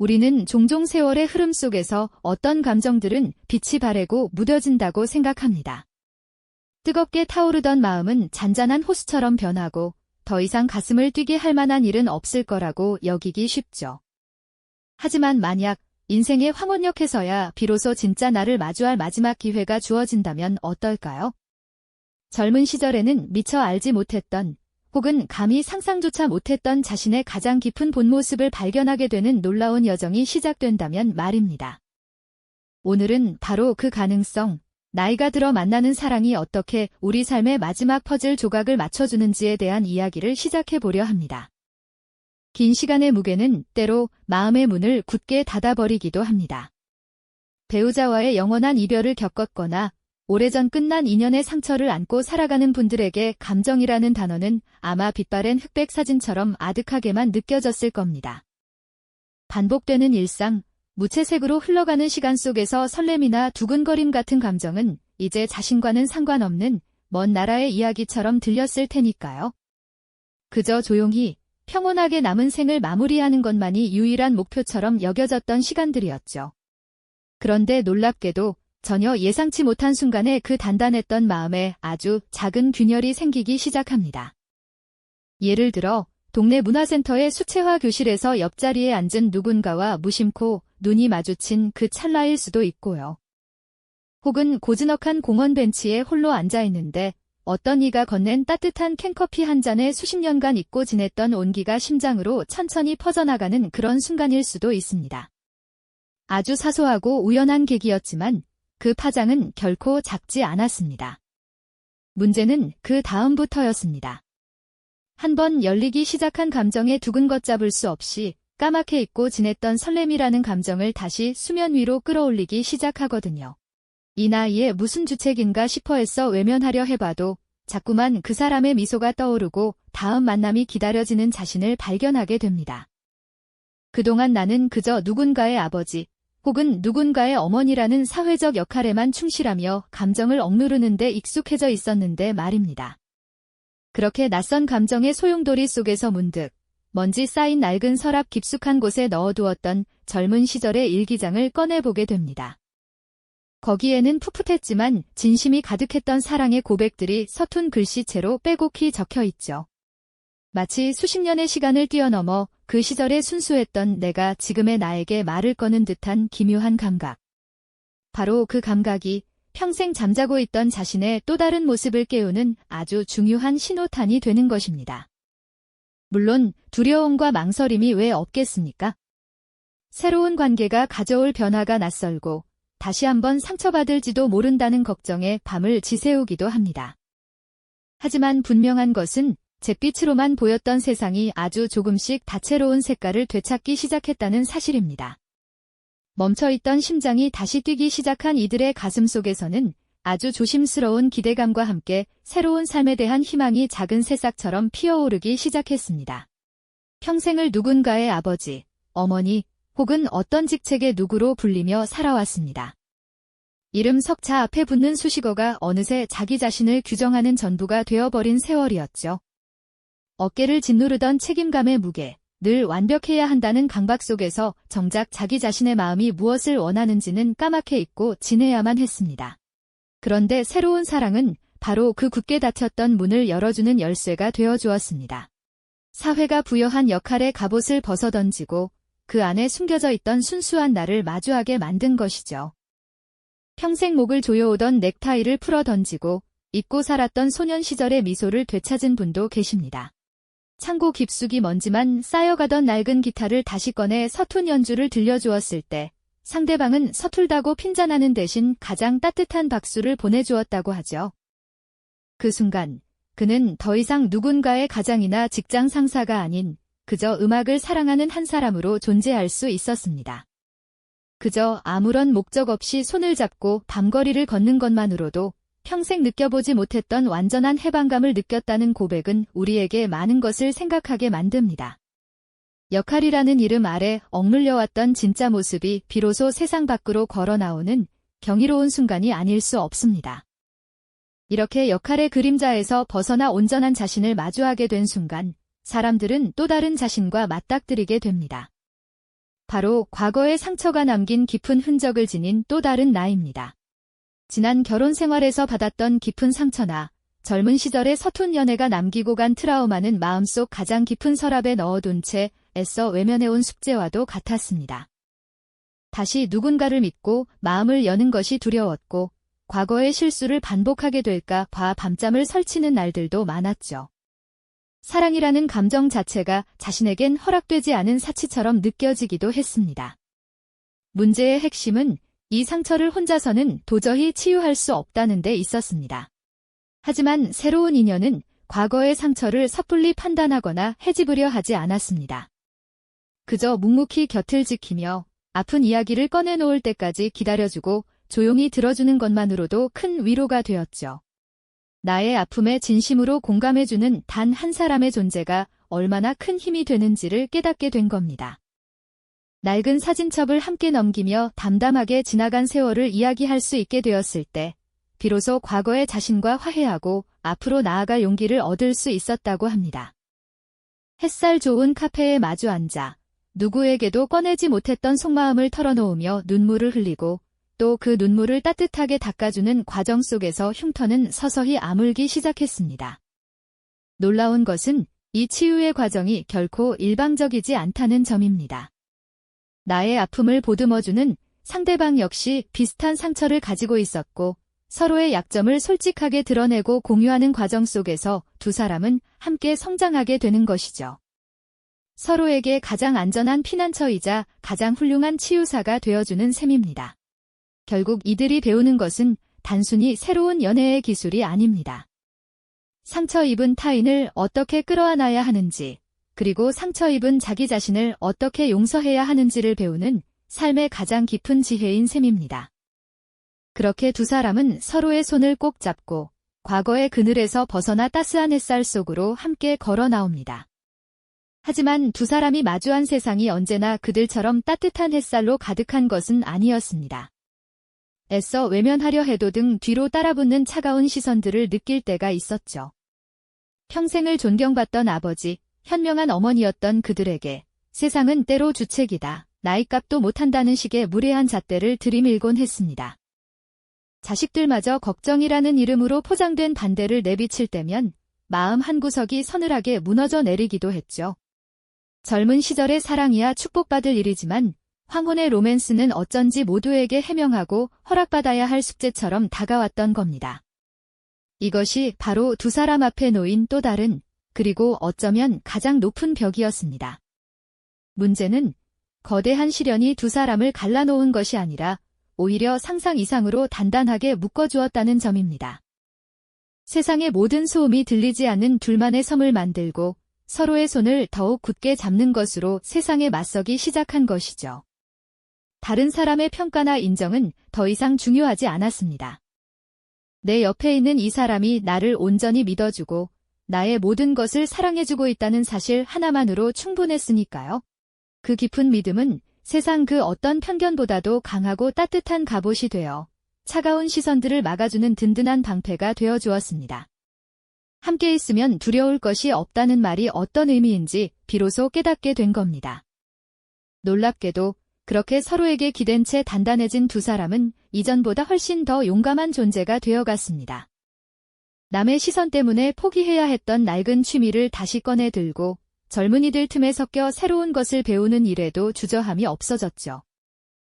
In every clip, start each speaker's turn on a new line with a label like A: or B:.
A: 우리는 종종 세월의 흐름 속에서 어떤 감정들은 빛이 바래고 무뎌진다고 생각합니다. 뜨겁게 타오르던 마음은 잔잔한 호수처럼 변하고 더 이상 가슴을 뛰게 할 만한 일은 없을 거라고 여기기 쉽죠. 하지만 만약 인생의 황혼역에서야 비로소 진짜 나를 마주할 마지막 기회가 주어진다면 어떨까요? 젊은 시절에는 미처 알지 못했던 혹은 감히 상상조차 못했던 자신의 가장 깊은 본 모습을 발견하게 되는 놀라운 여정이 시작된다면 말입니다. 오늘은 바로 그 가능성, 나이가 들어 만나는 사랑이 어떻게 우리 삶의 마지막 퍼즐 조각을 맞춰주는지에 대한 이야기를 시작해보려 합니다. 긴 시간의 무게는 때로 마음의 문을 굳게 닫아버리기도 합니다. 배우자와의 영원한 이별을 겪었거나 오래전 끝난 인연의 상처를 안고 살아가는 분들에게 감정이라는 단어는 아마 빛바랜 흑백 사진처럼 아득하게만 느껴졌을 겁니다. 반복되는 일상, 무채색으로 흘러가는 시간 속에서 설렘이나 두근거림 같은 감정은 이제 자신과는 상관없는 먼 나라의 이야기처럼 들렸을 테니까요. 그저 조용히 평온하게 남은 생을 마무리하는 것만이 유일한 목표처럼 여겨졌던 시간들이었죠. 그런데 놀랍게도 전혀 예상치 못한 순간에 그 단단했던 마음에 아주 작은 균열이 생기기 시작합니다. 예를 들어 동네 문화센터의 수채화 교실에서 옆자리에 앉은 누군가와 무심코 눈이 마주친 그 찰나일 수도 있고요. 혹은 고즈넉한 공원 벤치에 홀로 앉아있는데 어떤 이가 건넨 따뜻한 캔커피 한 잔에 수십 년간 잊고 지냈던 온기가 심장으로 천천히 퍼져나가는 그런 순간일 수도 있습니다. 아주 사소하고 우연한 계기였지만 그 파장은 결코 작지 않았습니다. 문제는 그 다음부터였습니다. 한번 열리기 시작한 감정에 두근 걷잡을 수 없이 까맣게 잊고 지냈던 설렘이라는 감정을 다시 수면 위로 끌어올리기 시작하거든요. 이 나이에 무슨 주책인가 싶어 애써 외면하려 해봐도 자꾸만 그 사람의 미소가 떠오르고 다음 만남이 기다려지는 자신을 발견하게 됩니다. 그동안 나는 그저 누군가의 아버지 혹은 누군가의 어머니라는 사회적 역할에만 충실하며 감정을 억누르는 데 익숙해져 있었는데 말입니다. 그렇게 낯선 감정의 소용돌이 속에서 문득 먼지 쌓인 낡은 서랍 깊숙한 곳에 넣어두었던 젊은 시절의 일기장을 꺼내보게 됩니다. 거기에는 풋풋했지만 진심이 가득했던 사랑의 고백들이 서툰 글씨체로 빼곡히 적혀있죠. 마치 수십 년의 시간을 뛰어넘어 그 시절에 순수했던 내가 지금의 나에게 말을 거는 듯한 기묘한 감각. 바로 그 감각이 평생 잠자고 있던 자신의 또 다른 모습을 깨우는 아주 중요한 신호탄이 되는 것입니다. 물론 두려움과 망설임이 왜 없겠습니까? 새로운 관계가 가져올 변화가 낯설고 다시 한번 상처받을지도 모른다는 걱정에 밤을 지새우기도 합니다. 하지만 분명한 것은 잿빛으로만 보였던 세상이 아주 조금씩 다채로운 색깔을 되찾기 시작했다는 사실입니다. 멈춰있던 심장이 다시 뛰기 시작한 이들의 가슴 속에서는 아주 조심스러운 기대감과 함께 새로운 삶에 대한 희망이 작은 새싹처럼 피어오르기 시작했습니다. 평생을 누군가의 아버지, 어머니 혹은 어떤 직책의 누구로 불리며 살아왔습니다. 이름 석자 앞에 붙는 수식어가 어느새 자기 자신을 규정하는 전부가 되어버린 세월이었죠. 어깨를 짓누르던 책임감의 무게, 늘 완벽해야 한다는 강박 속에서 정작 자기 자신의 마음이 무엇을 원하는지는 까맣게 잊고 지내야만 했습니다. 그런데 새로운 사랑은 바로 그 굳게 닫혔던 문을 열어주는 열쇠가 되어주었습니다. 사회가 부여한 역할의 갑옷을 벗어던지고 그 안에 숨겨져 있던 순수한 나를 마주하게 만든 것이죠. 평생 목을 조여오던 넥타이를 풀어던지고 잊고 살았던 소년 시절의 미소를 되찾은 분도 계십니다. 창고 깊숙이 먼지만 쌓여가던 낡은 기타를 다시 꺼내 서툰 연주를 들려주었을 때 상대방은 서툴다고 핀잔하는 대신 가장 따뜻한 박수를 보내주었다고 하죠. 그 순간 그는 더 이상 누군가의 가장이나 직장 상사가 아닌 그저 음악을 사랑하는 한 사람으로 존재할 수 있었습니다. 그저 아무런 목적 없이 손을 잡고 밤거리를 걷는 것만으로도 평생 느껴보지 못했던 완전한 해방감을 느꼈다는 고백은 우리에게 많은 것을 생각하게 만듭니다. 역할이라는 이름 아래 억눌려왔던 진짜 모습이 비로소 세상 밖으로 걸어나오는 경이로운 순간이 아닐 수 없습니다. 이렇게 역할의 그림자에서 벗어나 온전한 자신을 마주하게 된 순간 사람들은 또 다른 자신과 맞닥뜨리게 됩니다. 바로 과거의 상처가 남긴 깊은 흔적을 지닌 또 다른 나입니다. 지난 결혼 생활에서 받았던 깊은 상처나 젊은 시절의 서툰 연애가 남기고 간 트라우마는 마음속 가장 깊은 서랍에 넣어둔 채 애써 외면해온 숙제와도 같았습니다. 다시 누군가를 믿고 마음을 여는 것이 두려웠고 과거의 실수를 반복하게 될까 봐 밤잠을 설치는 날들도 많았죠. 사랑이라는 감정 자체가 자신에겐 허락되지 않은 사치처럼 느껴지기도 했습니다. 문제의 핵심은 이 상처를 혼자서는 도저히 치유할 수 없다는 데 있었습니다. 하지만 새로운 인연은 과거의 상처를 섣불리 판단하거나 헤집으려 하지 않았습니다. 그저 묵묵히 곁을 지키며 아픈 이야기를 꺼내놓을 때까지 기다려주고 조용히 들어주는 것만으로도 큰 위로가 되었죠. 나의 아픔에 진심으로 공감해주는 단 한 사람의 존재가 얼마나 큰 힘이 되는지를 깨닫게 된 겁니다. 낡은 사진첩을 함께 넘기며 담담하게 지나간 세월을 이야기할 수 있게 되었을 때 비로소 과거의 자신과 화해하고 앞으로 나아갈 용기를 얻을 수 있었다고 합니다. 햇살 좋은 카페에 마주 앉아 누구에게도 꺼내지 못했던 속마음을 털어놓으며 눈물을 흘리고 또 그 눈물을 따뜻하게 닦아주는 과정 속에서 흉터는 서서히 아물기 시작했습니다. 놀라운 것은 이 치유의 과정이 결코 일방적이지 않다는 점입니다. 나의 아픔을 보듬어주는 상대방 역시 비슷한 상처를 가지고 있었고 서로의 약점을 솔직하게 드러내고 공유하는 과정 속에서 두 사람은 함께 성장하게 되는 것이죠. 서로에게 가장 안전한 피난처이자 가장 훌륭한 치유사가 되어주는 셈입니다. 결국 이들이 배우는 것은 단순히 새로운 연애의 기술이 아닙니다. 상처 입은 타인을 어떻게 끌어안아야 하는지, 그리고 상처 입은 자기 자신을 어떻게 용서해야 하는지를 배우는 삶의 가장 깊은 지혜인 셈입니다. 그렇게 두 사람은 서로의 손을 꼭 잡고 과거의 그늘에서 벗어나 따스한 햇살 속으로 함께 걸어 나옵니다. 하지만 두 사람이 마주한 세상이 언제나 그들처럼 따뜻한 햇살로 가득한 것은 아니었습니다. 애써 외면하려 해도 등 뒤로 따라붙는 차가운 시선들을 느낄 때가 있었죠. 평생을 존경받던 아버지, 현명한 어머니였던 그들에게 세상은 때로 주책이다, 나이값도 못한다는 식의 무례한 잣대를 들이밀곤 했습니다. 자식들마저 걱정이라는 이름으로 포장된 반대를 내비칠 때면 마음 한구석이 서늘하게 무너져 내리기도 했죠. 젊은 시절의 사랑이야 축복받을 일이지만 황혼의 로맨스는 어쩐지 모두에게 해명하고 허락받아야 할 숙제처럼 다가왔던 겁니다. 이것이 바로 두 사람 앞에 놓인 또 다른, 그리고 어쩌면 가장 높은 벽이었습니다. 문제는 거대한 시련이 두 사람을 갈라놓은 것이 아니라 오히려 상상 이상으로 단단하게 묶어주었다는 점입니다. 세상의 모든 소음이 들리지 않는 둘만의 섬을 만들고 서로의 손을 더욱 굳게 잡는 것으로 세상에 맞서기 시작한 것이죠. 다른 사람의 평가나 인정은 더 이상 중요하지 않았습니다. 내 옆에 있는 이 사람이 나를 온전히 믿어주고 나의 모든 것을 사랑해주고 있다는 사실 하나만으로 충분했으니까요. 그 깊은 믿음은 세상 그 어떤 편견보다도 강하고 따뜻한 갑옷이 되어 차가운 시선들을 막아주는 든든한 방패가 되어주었습니다. 함께 있으면 두려울 것이 없다는 말이 어떤 의미인지 비로소 깨닫게 된 겁니다. 놀랍게도 그렇게 서로에게 기댄 채 단단해진 두 사람은 이전보다 훨씬 더 용감한 존재가 되어갔습니다. 남의 시선 때문에 포기해야 했던 낡은 취미를 다시 꺼내 들고 젊은이들 틈에 섞여 새로운 것을 배우는 일에도 주저함이 없어졌죠.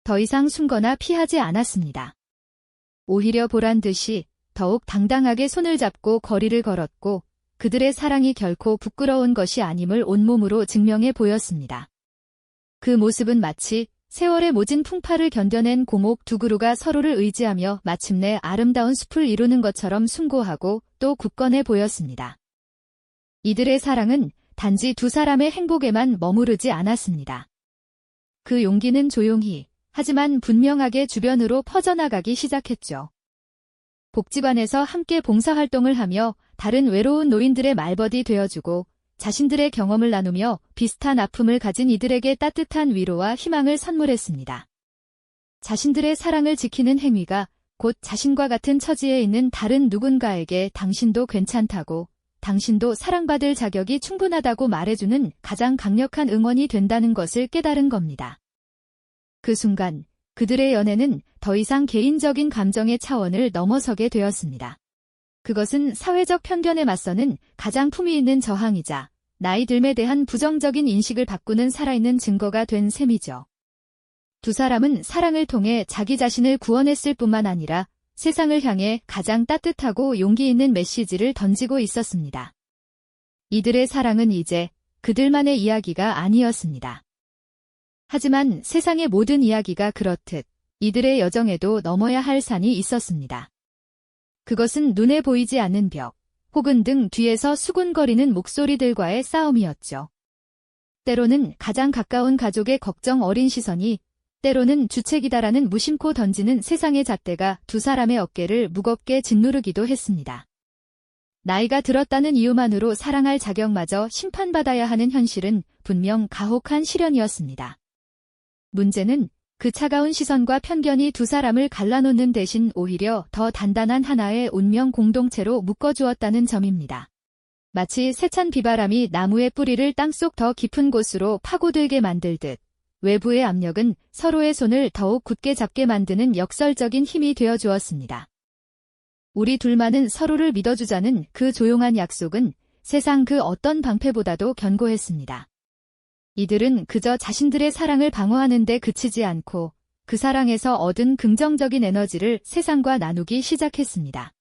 A: 더 이상 숨거나 피하지 않았습니다. 오히려 보란 듯이 더욱 당당하게 손을 잡고 거리를 걸었고 그들의 사랑이 결코 부끄러운 것이 아님을 온몸으로 증명해 보였습니다. 그 모습은 마치 세월의 모진 풍파를 견뎌낸 고목 두 그루가 서로를 의지하며 마침내 아름다운 숲을 이루는 것처럼 숭고하고 또 굳건해 보였습니다. 이들의 사랑은 단지 두 사람의 행복에만 머무르지 않았습니다. 그 용기는 조용히, 하지만 분명하게 주변으로 퍼져나가기 시작했죠. 복지관에서 함께 봉사활동을 하며 다른 외로운 노인들의 말벗이 되어주고 자신들의 경험을 나누며 비슷한 아픔을 가진 이들에게 따뜻한 위로와 희망을 선물했습니다. 자신들의 사랑을 지키는 행위가 곧 자신과 같은 처지에 있는 다른 누군가에게 당신도 괜찮다고, 당신도 사랑받을 자격이 충분하다고 말해주는 가장 강력한 응원이 된다는 것을 깨달은 겁니다. 그 순간 그들의 연애는 더 이상 개인적인 감정의 차원을 넘어서게 되었습니다. 그것은 사회적 편견에 맞서는 가장 품위 있는 저항이자 나이 듦에 대한 부정적인 인식을 바꾸는 살아있는 증거가 된 셈이죠. 두 사람은 사랑을 통해 자기 자신을 구원했을 뿐만 아니라 세상을 향해 가장 따뜻하고 용기 있는 메시지를 던지고 있었습니다. 이들의 사랑은 이제 그들만의 이야기가 아니었습니다. 하지만 세상의 모든 이야기가 그렇듯 이들의 여정에도 넘어야 할 산이 있었습니다. 그것은 눈에 보이지 않는 벽, 혹은 등 뒤에서 수군거리는 목소리들과의 싸움이었죠. 때로는 가장 가까운 가족의 걱정 어린 시선이, 때로는 주책이다라는 무심코 던지는 세상의 잣대가 두 사람의 어깨를 무겁게 짓누르기도 했습니다. 나이가 들었다는 이유만으로 사랑할 자격마저 심판받아야 하는 현실은 분명 가혹한 시련이었습니다. 문제는 그 차가운 시선과 편견이 두 사람을 갈라놓는 대신 오히려 더 단단한 하나의 운명 공동체로 묶어주었다는 점입니다. 마치 세찬 비바람이 나무의 뿌리를 땅속 더 깊은 곳으로 파고들게 만들듯 외부의 압력은 서로의 손을 더욱 굳게 잡게 만드는 역설적인 힘이 되어주었습니다. 우리 둘만은 서로를 믿어주자는 그 조용한 약속은 세상 그 어떤 방패보다도 견고했습니다. 이들은 그저 자신들의 사랑을 방어하는 데 그치지 않고 그 사랑에서 얻은 긍정적인 에너지를 세상과 나누기 시작했습니다.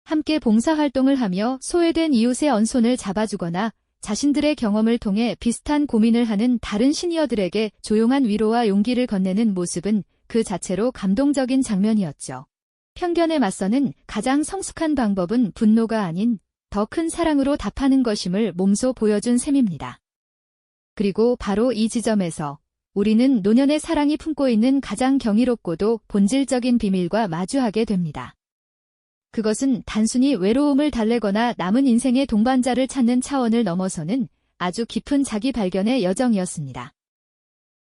A: 함께 봉사활동을 하며 소외된 이웃의 언손을 잡아주거나 자신들의 경험을 통해 비슷한 고민을 하는 다른 시니어들에게 조용한 위로와 용기를 건네는 모습은 그 자체로 감동적인 장면이었죠. 편견에 맞서는 가장 성숙한 방법은 분노가 아닌 더 큰 사랑으로 답하는 것임을 몸소 보여준 셈입니다. 그리고 바로 이 지점에서 우리는 노년의 사랑이 품고 있는 가장 경이롭고도 본질적인 비밀과 마주하게 됩니다. 그것은 단순히 외로움을 달래거나 남은 인생의 동반자를 찾는 차원을 넘어서는 아주 깊은 자기 발견의 여정이었습니다.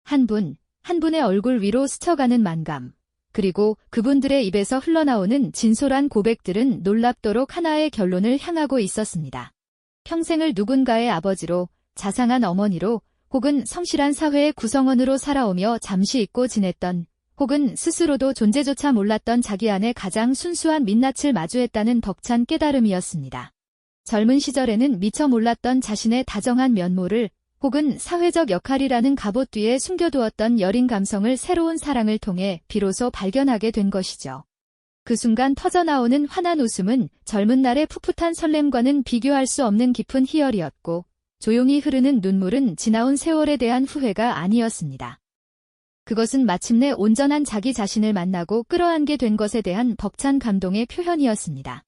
A: 한 분의 얼굴 위로 스쳐가는 만감, 그리고 그분들의 입에서 흘러나오는 진솔한 고백들은 놀랍도록 하나의 결론을 향하고 있었습니다. 평생을 누군가의 아버지로, 자상한 어머니로, 혹은 성실한 사회의 구성원으로 살아오며 잠시 잊고 지냈던, 혹은 스스로도 존재조차 몰랐던 자기 안에 가장 순수한 민낯을 마주했다는 벅찬 깨달음이었습니다. 젊은 시절에는 미처 몰랐던 자신의 다정한 면모를, 혹은 사회적 역할이라는 갑옷 뒤에 숨겨두었던 여린 감성을 새로운 사랑을 통해 비로소 발견하게 된 것이죠. 그 순간 터져나오는 환한 웃음은 젊은 날의 풋풋한 설렘과는 비교할 수 없는 깊은 희열이었고, 조용히 흐르는 눈물은 지나온 세월에 대한 후회가 아니었습니다. 그것은 마침내 온전한 자기 자신을 만나고 끌어안게 된 것에 대한 벅찬 감동의 표현이었습니다.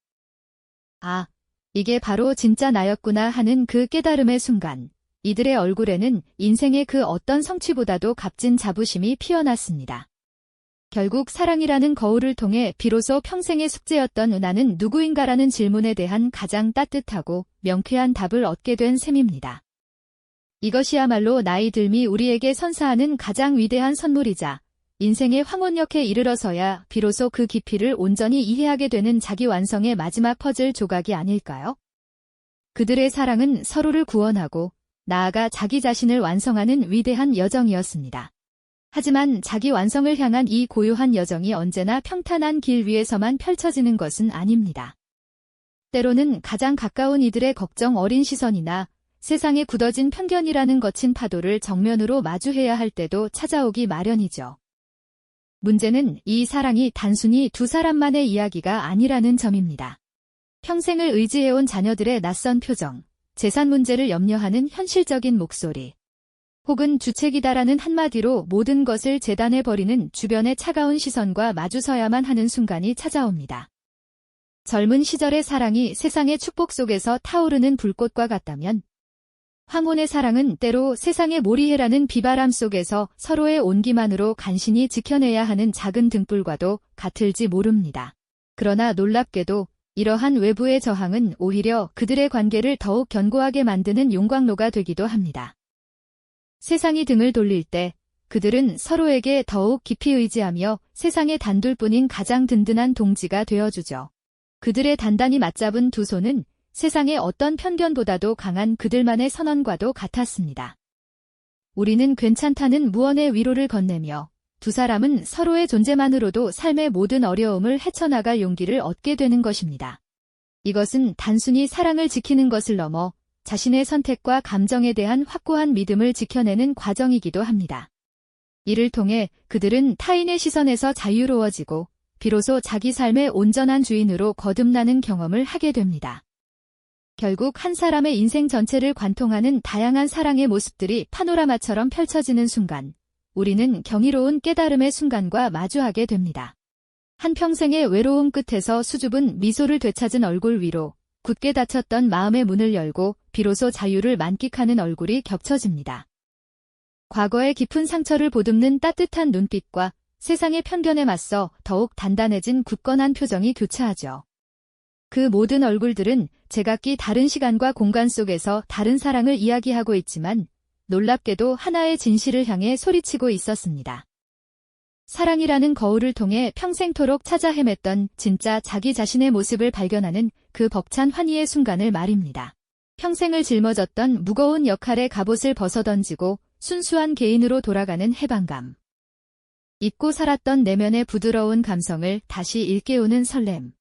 A: 아, 이게 바로 진짜 나였구나 하는 그 깨달음의 순간, 이들의 얼굴에는 인생의 그 어떤 성취보다도 값진 자부심이 피어났습니다. 결국 사랑이라는 거울을 통해 비로소 평생의 숙제였던 나는 누구인가라는 질문에 대한 가장 따뜻하고 명쾌한 답을 얻게 된 셈입니다. 이것이야말로 나이 듦이 우리에게 선사하는 가장 위대한 선물이자 인생의 황혼역에 이르러서야 비로소 그 깊이를 온전히 이해하게 되는 자기 완성의 마지막 퍼즐 조각이 아닐까요? 그들의 사랑은 서로를 구원하고 나아가 자기 자신을 완성하는 위대한 여정이었습니다. 하지만 자기 완성을 향한 이 고요한 여정이 언제나 평탄한 길 위에서만 펼쳐지는 것은 아닙니다. 때로는 가장 가까운 이들의 걱정 어린 시선이나 세상에 굳어진 편견이라는 거친 파도를 정면으로 마주해야 할 때도 찾아오기 마련이죠. 문제는 이 사랑이 단순히 두 사람만의 이야기가 아니라는 점입니다. 평생을 의지해온 자녀들의 낯선 표정, 재산 문제를 염려하는 현실적인 목소리, 혹은 주책이다라는 한마디로 모든 것을 재단해버리는 주변의 차가운 시선과 마주서야만 하는 순간이 찾아옵니다. 젊은 시절의 사랑이 세상의 축복 속에서 타오르는 불꽃과 같다면 황혼의 사랑은 때로 세상의 모리해라는 비바람 속에서 서로의 온기만으로 간신히 지켜내야 하는 작은 등불과도 같을지 모릅니다. 그러나 놀랍게도 이러한 외부의 저항은 오히려 그들의 관계를 더욱 견고하게 만드는 용광로가 되기도 합니다. 세상이 등을 돌릴 때 그들은 서로에게 더욱 깊이 의지하며 세상의 단둘뿐인 가장 든든한 동지가 되어주죠. 그들의 단단히 맞잡은 두 손은 세상의 어떤 편견보다도 강한 그들만의 선언과도 같았습니다. 우리는 괜찮다는 무언의 위로를 건네며 두 사람은 서로의 존재만으로도 삶의 모든 어려움을 헤쳐나갈 용기를 얻게 되는 것입니다. 이것은 단순히 사랑을 지키는 것을 넘어 자신의 선택과 감정에 대한 확고한 믿음을 지켜내는 과정이기도 합니다. 이를 통해 그들은 타인의 시선에서 자유로워지고 비로소 자기 삶의 온전한 주인으로 거듭나는 경험을 하게 됩니다. 결국 한 사람의 인생 전체를 관통하는 다양한 사랑의 모습들이 파노라마처럼 펼쳐지는 순간, 우리는 경이로운 깨달음의 순간과 마주하게 됩니다. 한평생의 외로움 끝에서 수줍은 미소를 되찾은 얼굴 위로 굳게 닫혔던 마음의 문을 열고 비로소 자유를 만끽하는 얼굴이 겹쳐집니다. 과거의 깊은 상처를 보듬는 따뜻한 눈빛과 세상의 편견에 맞서 더욱 단단해진 굳건한 표정이 교차하죠. 그 모든 얼굴들은 제각기 다른 시간과 공간 속에서 다른 사랑을 이야기하고 있지만 놀랍게도 하나의 진실을 향해 소리치고 있었습니다. 사랑이라는 거울을 통해 평생토록 찾아 헤맸던 진짜 자기 자신의 모습을 발견하는 그 벅찬 환희의 순간을 말입니다. 평생을 짊어졌던 무거운 역할의 갑옷을 벗어던지고 순수한 개인으로 돌아가는 해방감. 잊고 살았던 내면의 부드러운 감성을 다시 일깨우는 설렘.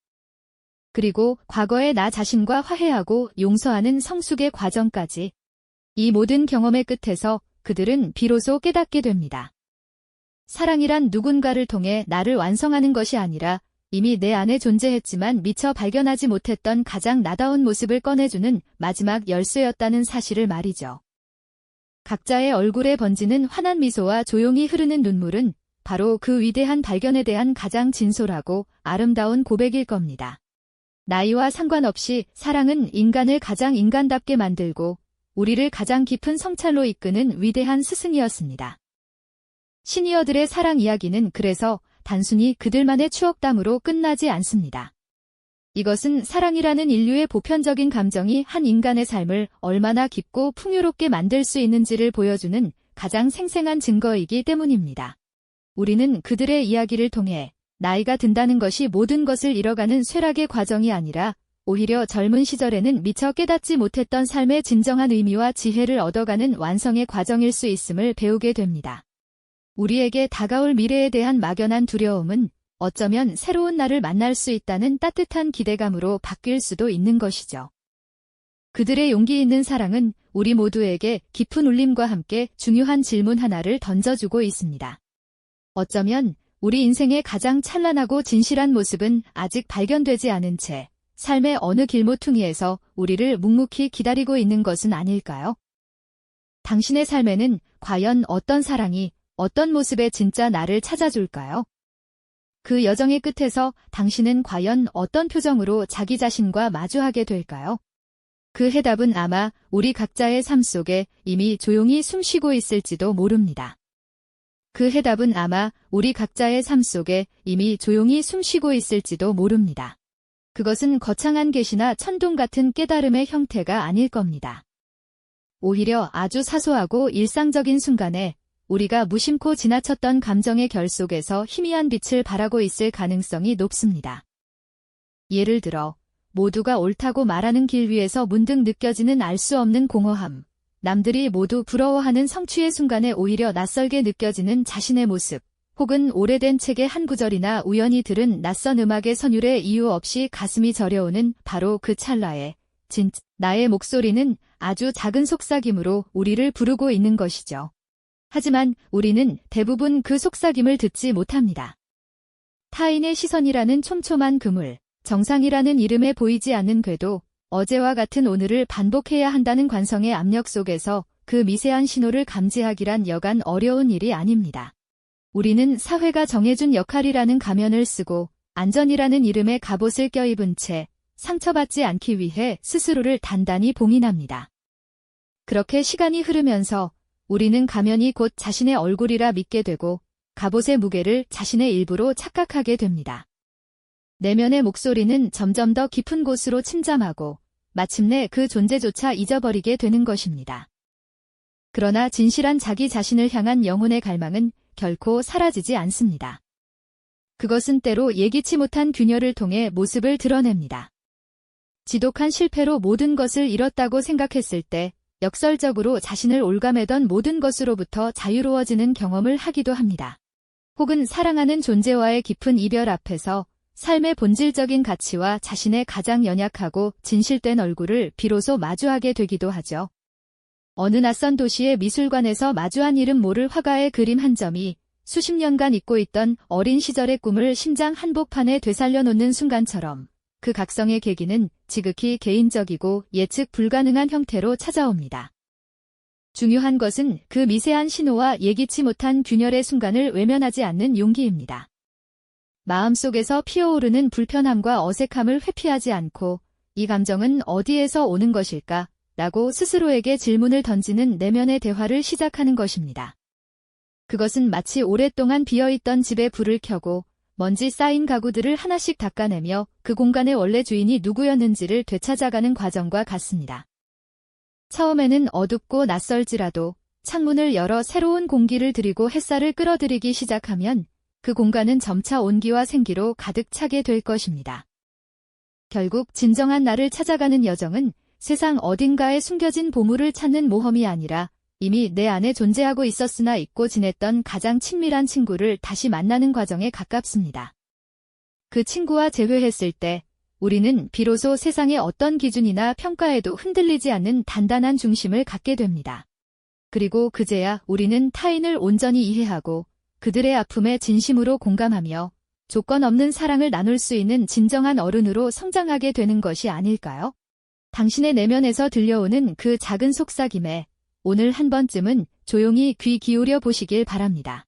A: 그리고 과거의 나 자신과 화해하고 용서하는 성숙의 과정까지. 이 모든 경험의 끝에서 그들은 비로소 깨닫게 됩니다. 사랑이란 누군가를 통해 나를 완성하는 것이 아니라 이미 내 안에 존재했지만 미처 발견하지 못했던 가장 나다운 모습을 꺼내주는 마지막 열쇠였다는 사실을 말이죠. 각자의 얼굴에 번지는 환한 미소와 조용히 흐르는 눈물은 바로 그 위대한 발견에 대한 가장 진솔하고 아름다운 고백일 겁니다. 나이와 상관없이 사랑은 인간을 가장 인간답게 만들고 우리를 가장 깊은 성찰로 이끄는 위대한 스승이었습니다. 시니어들의 사랑 이야기는 그래서 단순히 그들만의 추억담으로 끝나지 않습니다. 이것은 사랑이라는 인류의 보편적인 감정이 한 인간의 삶을 얼마나 깊고 풍요롭게 만들 수 있는지를 보여주는 가장 생생한 증거이기 때문입니다. 우리는 그들의 이야기를 통해 나이가 든다는 것이 모든 것을 잃어가는 쇠락의 과정이 아니라 오히려 젊은 시절에는 미처 깨닫지 못했던 삶의 진정한 의미와 지혜를 얻어가는 완성의 과정일 수 있음을 배우게 됩니다. 우리에게 다가올 미래에 대한 막연한 두려움은 어쩌면 새로운 나를 만날 수 있다는 따뜻한 기대감으로 바뀔 수도 있는 것이죠. 그들의 용기 있는 사랑은 우리 모두에게 깊은 울림과 함께 중요한 질문 하나를 던져주고 있습니다. 어쩌면 우리 인생의 가장 찬란하고 진실한 모습은 아직 발견되지 않은 채 삶의 어느 길모퉁이에서 우리를 묵묵히 기다리고 있는 것은 아닐까요? 당신의 삶에는 과연 어떤 사랑이 어떤 모습의 진짜 나를 찾아줄까요? 그 여정의 끝에서 당신은 과연 어떤 표정으로 자기 자신과 마주하게 될까요? 그 해답은 아마 우리 각자의 삶 속에 이미 조용히 숨쉬고 있을지도 모릅니다. 그 해답은 아마 우리 각자의 삶 속에 이미 조용히 숨쉬고 있을지도 모릅니다. 그것은 거창한 계시나 천둥 같은 깨달음의 형태가 아닐 겁니다. 오히려 아주 사소하고 일상적인 순간에 우리가 무심코 지나쳤던 감정의 결 속에서 희미한 빛을 발하고 있을 가능성이 높습니다. 예를 들어 모두가 옳다고 말하는 길 위에서 문득 느껴지는 알 수 없는 공허함, 남들이 모두 부러워하는 성취의 순간에 오히려 낯설게 느껴지는 자신의 모습, 혹은 오래된 책의 한 구절이나 우연히 들은 낯선 음악의 선율에 이유 없이 가슴이 저려오는 바로 그 찰나에 나의 목소리는 아주 작은 속삭임으로 우리를 부르고 있는 것이죠. 하지만 우리는 대부분 그 속삭임을 듣지 못합니다. 타인의 시선이라는 촘촘한 그물, 정상이라는 이름에 보이지 않는 궤도, 어제와 같은 오늘을 반복해야 한다는 관성의 압력 속에서 그 미세한 신호를 감지하기란 여간 어려운 일이 아닙니다. 우리는 사회가 정해준 역할이라는 가면을 쓰고 안전이라는 이름의 갑옷을 껴입은 채 상처받지 않기 위해 스스로를 단단히 봉인합니다. 그렇게 시간이 흐르면서 우리는 가면이 곧 자신의 얼굴이라 믿게 되고 갑옷의 무게를 자신의 일부로 착각하게 됩니다. 내면의 목소리는 점점 더 깊은 곳으로 침잠하고 마침내 그 존재조차 잊어버리게 되는 것입니다. 그러나 진실한 자기 자신을 향한 영혼의 갈망은 결코 사라지지 않습니다. 그것은 때로 예기치 못한 균열을 통해 모습을 드러냅니다. 지독한 실패로 모든 것을 잃었다고 생각했을 때 역설적으로 자신을 올가매던 모든 것으로부터 자유로워지는 경험을 하기도 합니다. 혹은 사랑하는 존재와의 깊은 이별 앞에서 삶의 본질적인 가치와 자신의 가장 연약하고 진실된 얼굴을 비로소 마주하게 되기도 하죠. 어느 낯선 도시의 미술관에서 마주한 이름 모를 화가의 그림 한 점이 수십 년간 잊고 있던 어린 시절의 꿈을 심장 한복판에 되살려 놓는 순간처럼 그 각성의 계기는 지극히 개인적이고 예측 불가능한 형태로 찾아옵니다. 중요한 것은 그 미세한 신호와 예기치 못한 균열의 순간을 외면하지 않는 용기입니다. 마음속에서 피어오르는 불편함과 어색함을 회피하지 않고 이 감정은 어디에서 오는 것일까? 라고 스스로에게 질문을 던지는 내면의 대화를 시작하는 것입니다. 그것은 마치 오랫동안 비어있던 집에 불을 켜고 먼지 쌓인 가구들을 하나씩 닦아내며 그 공간의 원래 주인이 누구였는지를 되찾아가는 과정과 같습니다. 처음에는 어둡고 낯설지라도 창문을 열어 새로운 공기를 들이고 햇살을 끌어들이기 시작하면 그 공간은 점차 온기와 생기로 가득 차게 될 것입니다. 결국 진정한 나를 찾아가는 여정은 세상 어딘가에 숨겨진 보물을 찾는 모험이 아니라 이미 내 안에 존재하고 있었으나 잊고 지냈던 가장 친밀한 친구를 다시 만나는 과정에 가깝습니다. 그 친구와 재회했을 때 우리는 비로소 세상의 어떤 기준이나 평가에도 흔들리지 않는 단단한 중심을 갖게 됩니다. 그리고 그제야 우리는 타인을 온전히 이해하고 그들의 아픔에 진심으로 공감하며 조건 없는 사랑을 나눌 수 있는 진정한 어른으로 성장하게 되는 것이 아닐까요? 당신의 내면에서 들려오는 그 작은 속삭임에 오늘 한 번쯤은 조용히 귀 기울여 보시길 바랍니다.